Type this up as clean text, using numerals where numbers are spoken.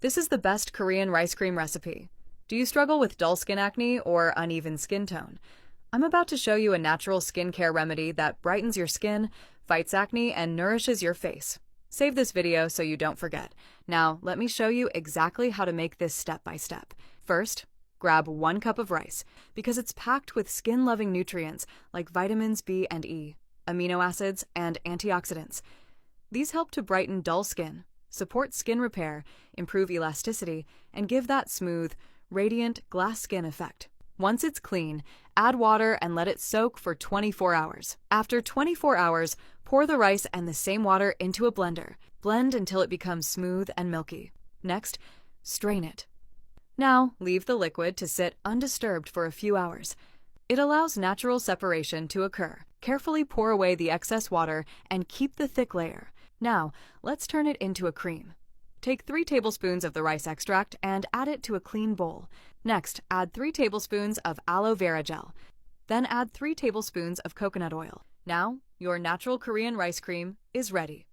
This is the best Korean rice cream recipe. Do you struggle with dull skin acne or uneven skin tone? I'm about to show you a natural skincare remedy that brightens your skin, fights acne, and nourishes your face. Save this video so you don't forget. Now, let me show you exactly how to make this step by step. First, grab 1 cup of rice because it's packed with skin-loving nutrients like vitamins B and E, amino acids, and antioxidants. These help to brighten dull skin, support skin repair, improve elasticity, and give that smooth, radiant glass skin effect. Once it's clean, add water and let it soak for 24 hours. After 24 hours, pour the rice and the same water into a blender. Blend until it becomes smooth and milky. Next, strain it. Now, leave the liquid to sit undisturbed for a few hours. It allows natural separation to occur. Carefully pour away the excess water and keep the thick layer. Now, let's turn it into a cream. Take 3 tablespoons of the rice extract and add it to a clean bowl. Next, add 3 tablespoons of aloe vera gel. Then add 3 tablespoons of coconut oil. Now, your natural Korean rice cream is ready.